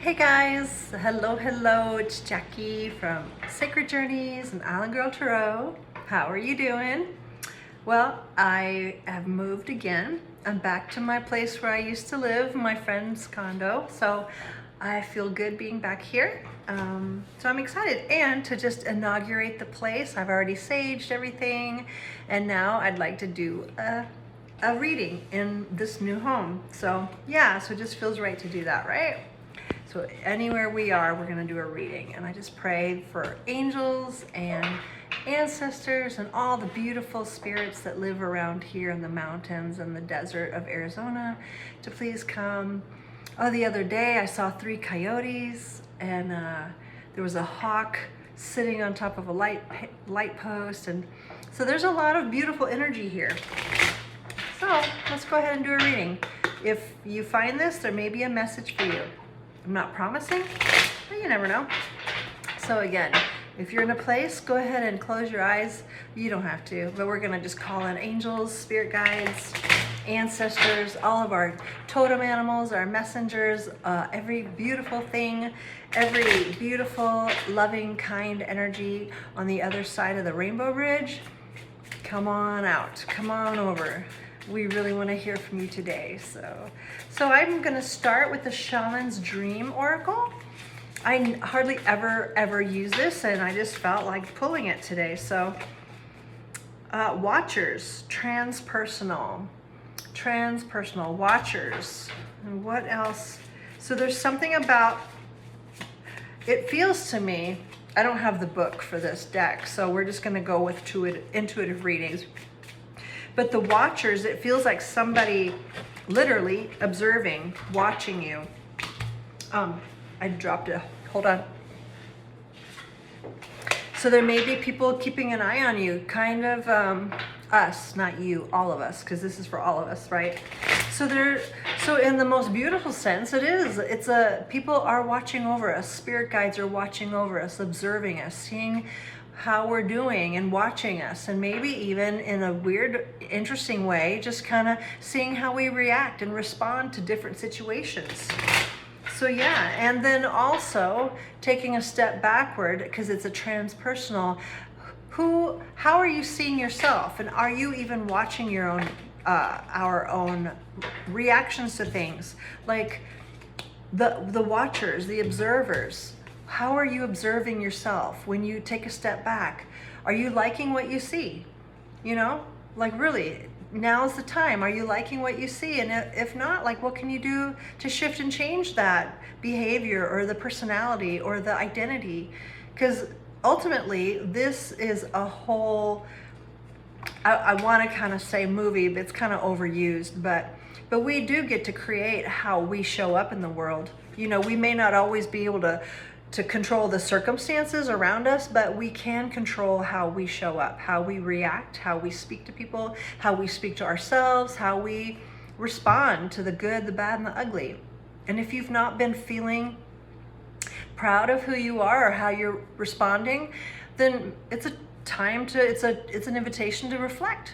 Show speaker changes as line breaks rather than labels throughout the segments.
Hey guys, hello, it's Jackie from Sacred Journeys and Island Girl Tarot. How are you doing? Well, I have moved again. I'm back to my place where I used to live, my friend's condo. So I feel good being back here. So I'm excited and to just inaugurate the place. I've already saged everything and now I'd like to do a reading in this new home. So yeah, so it just feels right to do that, right? So anywhere we are, we're gonna do a reading. And I just pray for angels and ancestors and all the beautiful spirits that live around here in the mountains and the desert of Arizona to please come. Oh, the other day I saw 3 coyotes and there was a hawk sitting on top of a light post. And so there's a lot of beautiful energy here. So let's go ahead and do a reading. If you find this, there may be a message for you. I'm not promising, but you never know. So again, if you're in a place, go ahead and close your eyes. You don't have to, but we're gonna just call in angels, spirit guides, ancestors, all of our totem animals, our messengers, every beautiful thing, every beautiful, loving, kind energy on the other side of the rainbow bridge. Come on out, come on over. We really want to hear from you today. So I'm going to start with the Shaman's Dream Oracle. I hardly ever use this and I just felt like pulling it today. So Watchers, transpersonal, Watchers. And what else? So there's something about, it feels to me, I don't have the book for this deck, so we're just going to go with intuitive readings. But the Watchers, it feels like somebody literally observing, watching you. I dropped it, hold on. So there may be people keeping an eye on you, kind of us, not you, all of us, because this is for all of us, right? So in the most beautiful sense, people are watching over us, spirit guides are watching over us, observing us, seeing how we're doing and watching us, and maybe even in a weird, interesting way, just kind of seeing how we react and respond to different situations. So yeah, and then also taking a step backward, because it's a transpersonal, how are you seeing yourself? And are you even watching your own, our own reactions to things? Like the watchers, the observers. How are you observing yourself when you take a step back? Are you liking what you see? You know, like really, now's the time. Are you liking what you see? And if not, like what can you do to shift and change that behavior or the personality or the identity? Because ultimately, this is a whole, I want to kind of say movie, but it's kind of overused, but we do get to create how we show up in the world. You know, we may not always be able to control the circumstances around us, but we can control how we show up, how we react, how we speak to people, how we speak to ourselves, how we respond to the good, the bad, and the ugly. And if you've not been feeling proud of who you are or how you're responding, then it's a time to, it's an invitation to reflect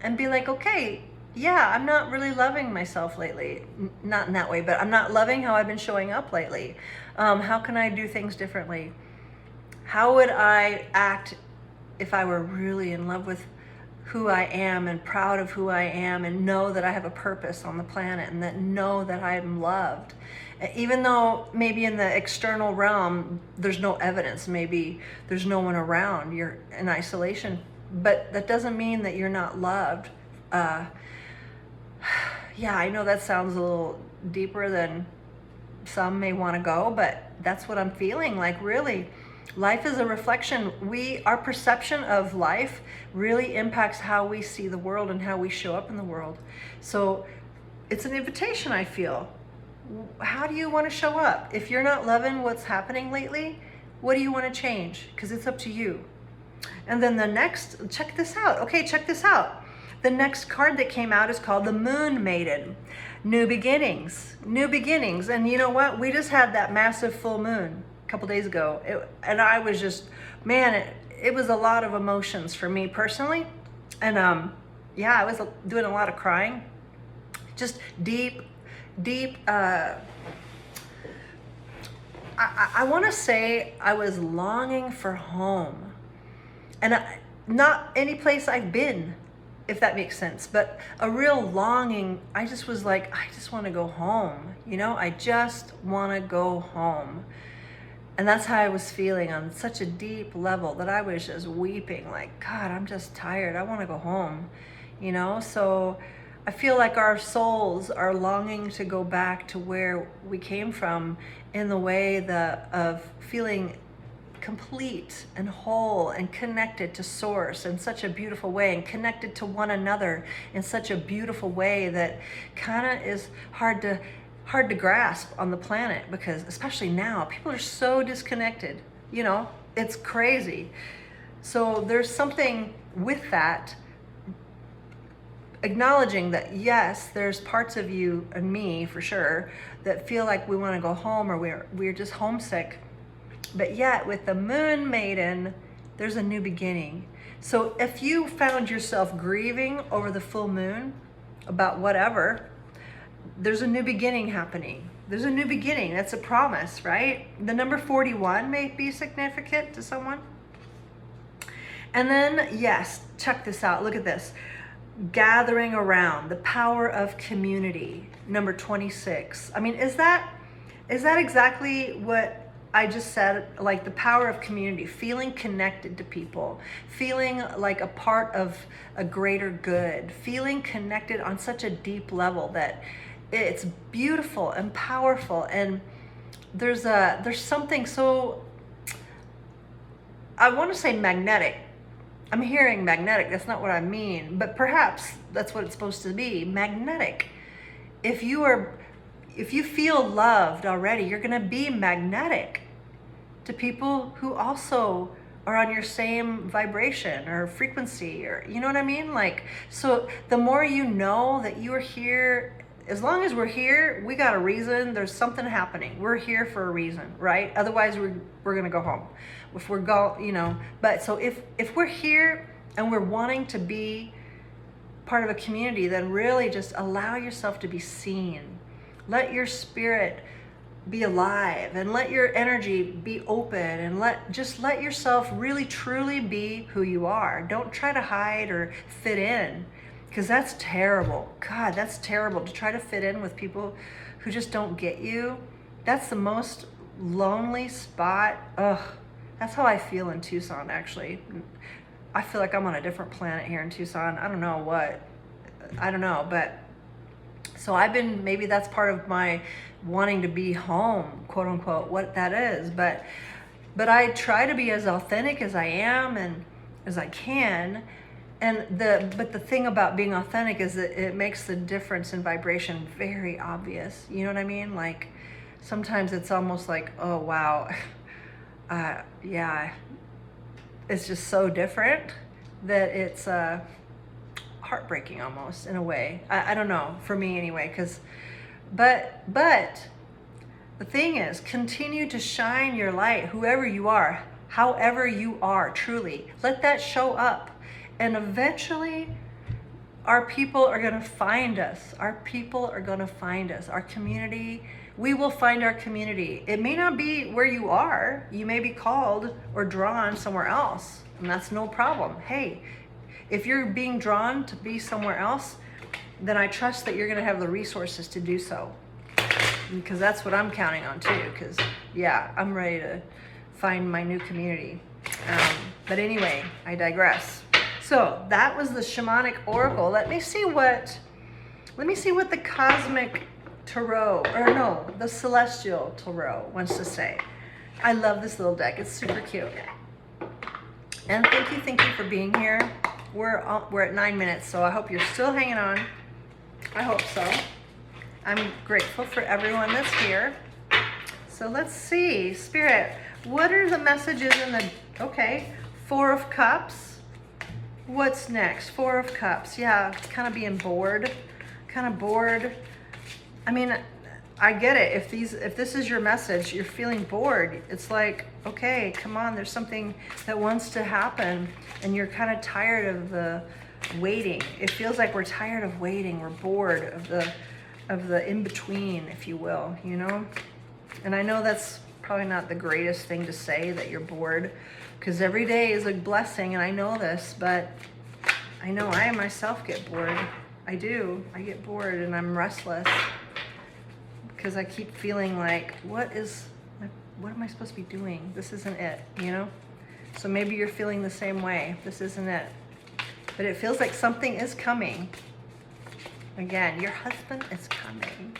and be like, okay, yeah, I'm not really loving myself lately. Not in that way, but I'm not loving how I've been showing up lately. How can I do things differently? How would I act if I were really in love with who I am and proud of who I am and know that I have a purpose on the planet and that know that I'm loved? Even though maybe in the external realm, there's no evidence, maybe there's no one around, you're in isolation, but that doesn't mean that you're not loved. Yeah, I know that sounds a little deeper than some may want to go, but that's what I'm feeling. Like really, life is a reflection. Our perception of life really impacts how we see the world and how we show up in the world. So it's an invitation, I feel. How do you want to show up? If you're not loving what's happening lately, what do you want to change? Because it's up to you. And then the next, check this out. Okay, check this out. The next card that came out is called the Moon Maiden. New beginnings, new beginnings. And you know what? We just had that massive full moon a couple days ago. And I was just, man, it was a lot of emotions for me personally. And yeah, I was doing a lot of crying. Just deep I want to say I was longing for home, and not any place I've been, if that makes sense, but a real longing. I just was like, I just want to go home. You know, I just want to go home. And that's how I was feeling on such a deep level, that I was just weeping, like, God, I'm just tired. I want to go home, you know? So I feel like our souls are longing to go back to where we came from, in the way of feeling complete and whole and connected to source in such a beautiful way, and connected to one another in such a beautiful way that kind of is hard to grasp on the planet, because especially now people are so disconnected, you know, it's crazy. So there's something with that, acknowledging that yes, there's parts of you and me for sure that feel like we want to go home, or we're just homesick. But yet with the Moon Maiden, there's a new beginning. So if you found yourself grieving over the full moon about whatever, there's a new beginning happening. There's a new beginning. That's a promise, right? The number 41 may be significant to someone. And then, yes, check this out. Look at this. Gathering around, the power of community, number 26. I mean, is that exactly what I just said? Like the power of community, feeling connected to people, feeling like a part of a greater good, feeling connected on such a deep level that it's beautiful and powerful. And there's something so, I want to say magnetic. I'm hearing magnetic, that's not what I mean, but perhaps that's what it's supposed to be, magnetic. If you feel loved already, you're gonna be magnetic to people who also are on your same vibration or frequency, or you know what I mean? Like, so the more you know that you are here, as long as we're here, we got a reason, there's something happening. We're here for a reason, right? Otherwise we're gonna go home. If we're you know, but so if we're here and we're wanting to be part of a community, then really just allow yourself to be seen. Let your spirit be alive, and let your energy be open, and let yourself really truly be who you are. Don't try to hide or fit in, because that's terrible. God, that's terrible to try to fit in with people who just don't get you. That's the most lonely spot. Ugh. That's how I feel in Tucson, actually. I feel like I'm on a different planet here in Tucson. I don't know, but so maybe that's part of my wanting to be home, quote unquote, what that is. But I try to be as authentic as I am and as I can. But the thing about being authentic is that it makes the difference in vibration very obvious. You know what I mean? Like sometimes it's almost like, oh wow. Yeah, it's just so different that it's heartbreaking almost in a way. I don't know, for me anyway, but the thing is, continue to shine your light, whoever you are, however you are, truly. Let that show up, and eventually our people are going to find us. Our people are going to find us. Our community, we will find our community. It may not be where you are. You may be called or drawn somewhere else, and that's no problem. Hey, if you're being drawn to be somewhere else, then I trust that you're going to have the resources to do so, because that's what I'm counting on too, because yeah, I'm ready to find my new community. But anyway, I digress. So that was the shamanic oracle. Let me see what the cosmic tarot, or no, the celestial tarot wants to say. I love this little deck. It's super cute. And thank you for being here. We're at 9 minutes, so I hope you're still hanging on. I hope so. I'm grateful for everyone that's here. So let's see, Spirit, what are the messages in the, okay, Four of Cups. What's next? Four of Cups. Yeah, kind of being bored. Kind of bored. I mean, I get it. If this is your message, you're feeling bored. It's like, okay, come on, there's something that wants to happen, and you're kind of tired of the waiting. It feels like we're tired of waiting. We're bored of the in-between, if you will, you know? And I know that's probably not the greatest thing to say, that you're bored, because every day is a blessing, and I know this, but I know I myself get bored. I do. I get bored and I'm restless because I keep feeling like, what am I supposed to be doing? This isn't it, you know? So maybe you're feeling the same way. This isn't it. But it feels like something is coming. Again, your husband is coming.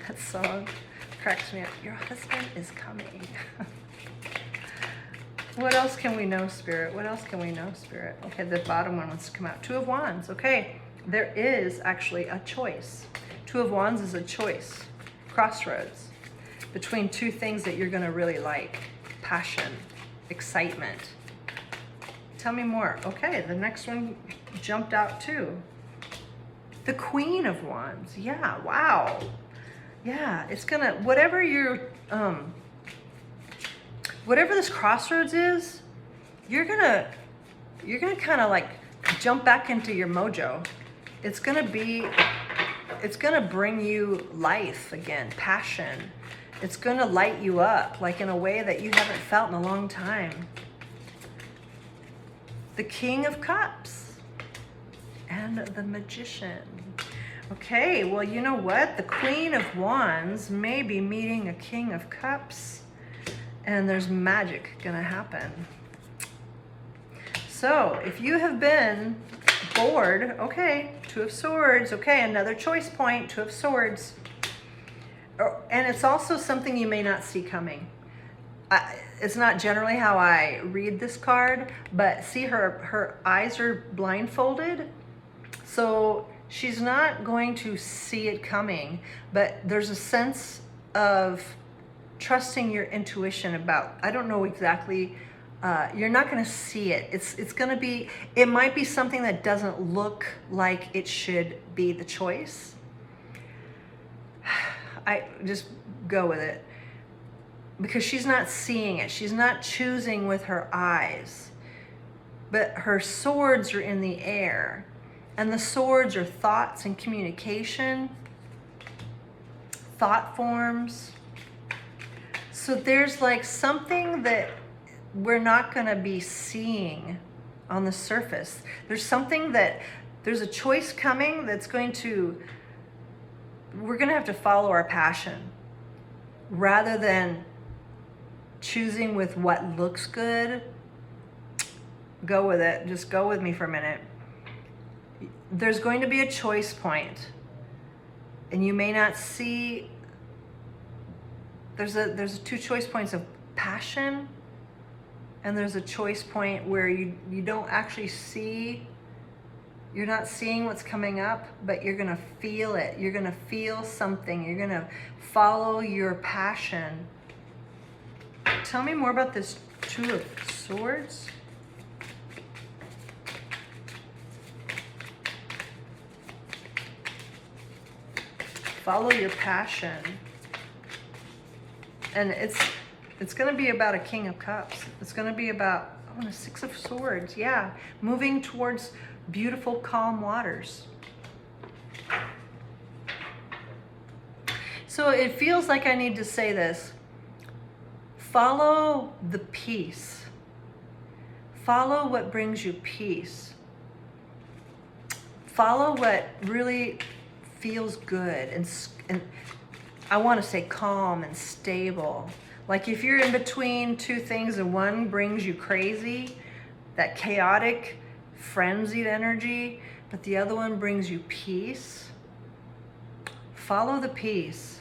That song cracks me up. Your husband is coming. What else can we know, Spirit? What else can we know, Spirit? Okay, the bottom one wants to come out. Two of Wands. Okay, there is actually a choice. Two of Wands is a choice. Crossroads between two things that you're going to really like. Passion, excitement. Tell me more. Okay, the next one jumped out too. The Queen of Wands. Yeah, wow. Yeah, it's going to, whatever this crossroads is, you're gonna kind of like jump back into your mojo. It's gonna bring you life again, passion. It's gonna light you up like in a way that you haven't felt in a long time. The King of Cups and the Magician. Okay, well, you know what? The Queen of Wands may be meeting a King of Cups, and there's magic gonna happen. So if you have been bored, okay, Two of Swords, okay, another choice point, Two of Swords. And it's also something you may not see coming. It's not generally how I read this card, but see, her eyes are blindfolded, so she's not going to see it coming, but there's a sense of trusting your intuition about, I don't know exactly, you're not going to see it. It's going to be, it might be something that doesn't look like it should be the choice. I just go with it because she's not seeing it. She's not choosing with her eyes, but her swords are in the air, and the swords are thoughts and communication, thought forms. So there's like something that we're not going to be seeing on the surface. There's something that, there's a choice coming that's going to, we're going to have to follow our passion rather than choosing with what looks good. Go with it. Just go with me for a minute. There's going to be a choice point, and you may not see. There's two choice points of passion, and there's a choice point where you don't actually see, you're not seeing what's coming up, but you're gonna feel it. You're gonna feel something. You're gonna follow your passion. Tell me more about this Two of Swords. Follow your passion. And it's going to be about a King of Cups. It's going to be about, a Six of Swords. Yeah, moving towards beautiful, calm waters. So it feels like I need to say this. Follow the peace. Follow what brings you peace. Follow what really feels good and I want to say calm and stable. Like if you're in between two things and one brings you crazy, that chaotic, frenzied energy, but the other one brings you peace, follow the peace.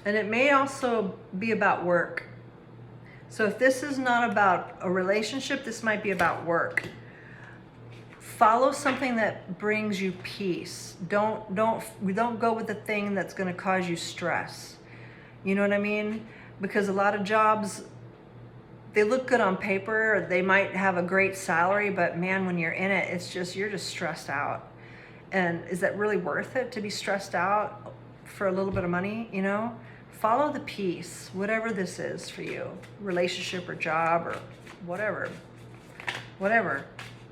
And it may also be about work. So if this is not about a relationship, this might be about work. Follow something that brings you peace. Don't go with the thing that's going to cause you stress. You know what I mean? Because a lot of jobs, they look good on paper. They might have a great salary, but man, when you're in it, it's just, you're just stressed out. And is that really worth it to be stressed out for a little bit of money? You know, follow the peace, whatever this is for you, relationship or job or whatever.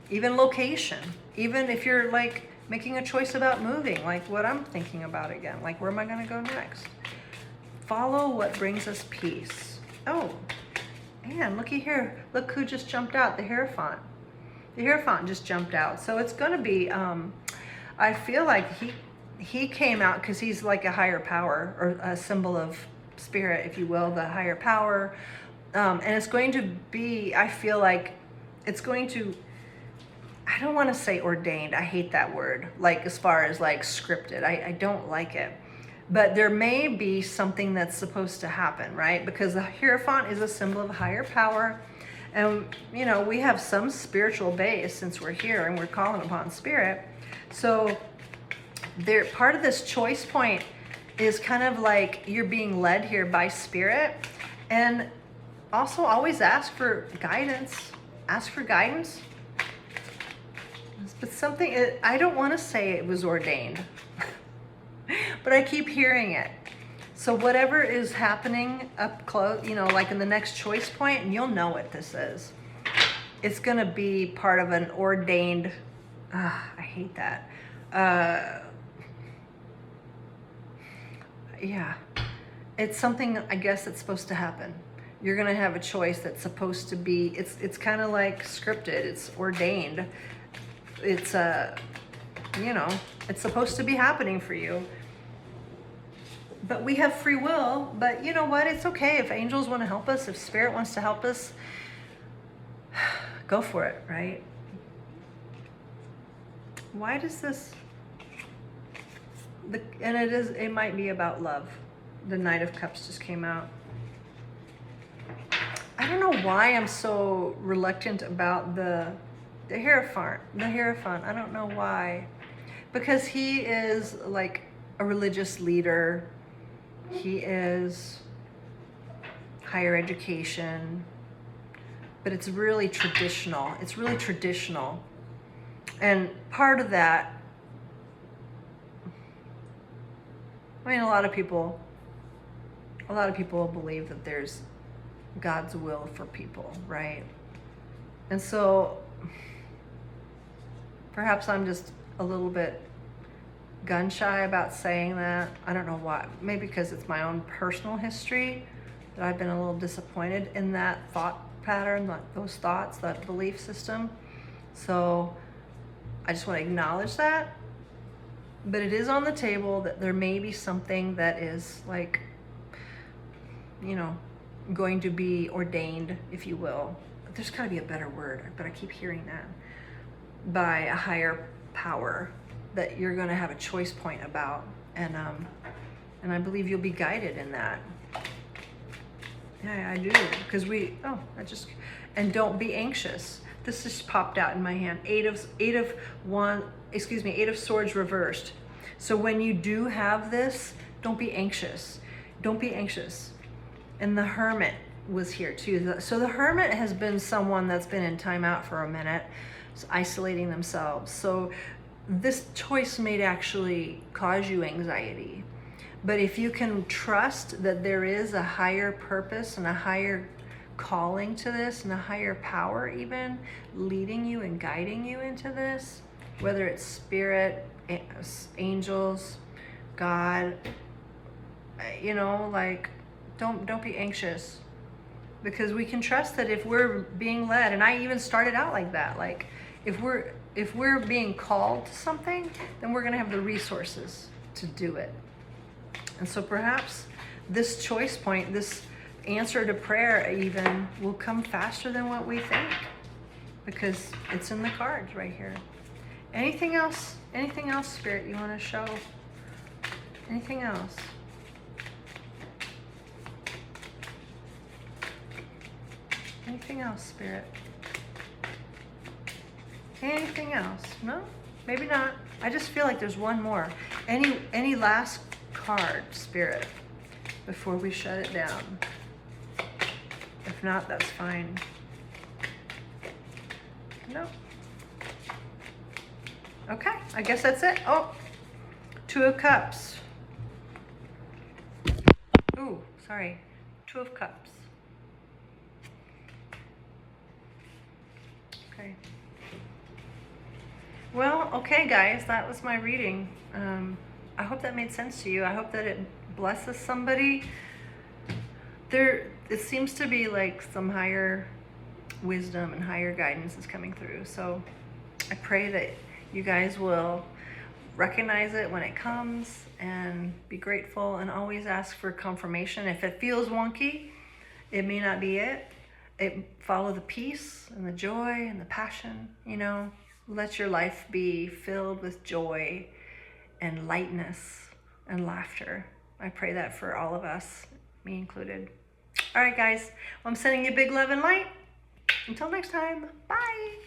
Even location, even if you're like making a choice about moving, like what I'm thinking about again, like where am I going to go next? Follow what brings us peace. Oh, and looky here. Look who just jumped out, the Hierophant. The Hierophant just jumped out. So it's going to be, I feel like he came out because he's like a higher power, or a symbol of spirit, if you will, the higher power. And it's going to be, I feel like it's going to, I don't want to say ordained. I hate that word. Like as far as like scripted, I don't like it. But there may be something that's supposed to happen, right? Because the Hierophant is a symbol of higher power. And, you know, we have some spiritual base since we're here and we're calling upon spirit. So part of this choice point is kind of like you're being led here by spirit. And also always ask for guidance. Ask for guidance. But something, I don't want to say it was ordained. But I keep hearing it. So whatever is happening up close, you know, like in the next choice point, and you'll know what this is. It's going to be part of an ordained, I hate that. Yeah. It's something, I guess, that's supposed to happen. You're going to have a choice that's supposed to be, it's kind of like scripted. It's ordained. It's, you know, it's supposed to be happening for you. But we have free will. But you know what? It's okay if angels want to help us, if spirit wants to help us, go for it, right? Why does this, and it might be about love. The Knight of Cups just came out. I don't know why I'm so reluctant about the Hierophant. The Hierophant. I don't know why. Because he is like a religious leader. He is higher education. But it's really traditional. It's really traditional. And part of that, I mean, a lot of people believe that there's God's will for people, right? And so perhaps I'm just a little bit gun shy about saying that. I don't know why. Maybe because it's my own personal history that I've been a little disappointed in that thought pattern, those thoughts, that belief system. So I just want to acknowledge that. But it is on the table that there may be something that is like, you know, going to be ordained, if you will. There's got to be a better word, but I keep hearing that. By a higher power that you're going to have a choice point about. And I believe you'll be guided in that. Yeah, I do. Because and don't be anxious. This just popped out in my hand. Eight of Swords reversed. So when you do have this, don't be anxious. Don't be anxious. And the Hermit was here too. So the Hermit has been someone that's been in timeout for a minute, isolating themselves. So this choice may actually cause you anxiety. But if you can trust that there is a higher purpose and a higher calling to this and a higher power even leading you and guiding you into this, whether it's spirit, angels, God, you know, like, don't be anxious, because we can trust that if we're being led, and I even started out like that, like if we're being called to something, then we're going to have the resources to do it. And so perhaps this choice point, this answer to prayer even, will come faster than what we think, because it's in the cards right here. Anything else, Spirit, you want to show? Anything else? Anything else, Spirit? Anything else? No? Maybe not. I just feel like there's one more. Any last card, Spirit, before we shut it down? If not, that's fine. No. Okay, I guess that's it. Oh, Two of Cups. Ooh, sorry. Two of Cups. Okay. Well, okay, guys, that was my reading. I hope that made sense to you. I hope that it blesses somebody. it seems to be like some higher wisdom and higher guidance is coming through. So I pray that you guys will recognize it when it comes and be grateful, and always ask for confirmation. If it feels wonky, it may not be it. Follow the peace and the joy and the passion, you know. Let your life be filled with joy and lightness and laughter. I pray that for all of us, me included. All right, guys. Well, I'm sending you big love and light. Until next time, bye.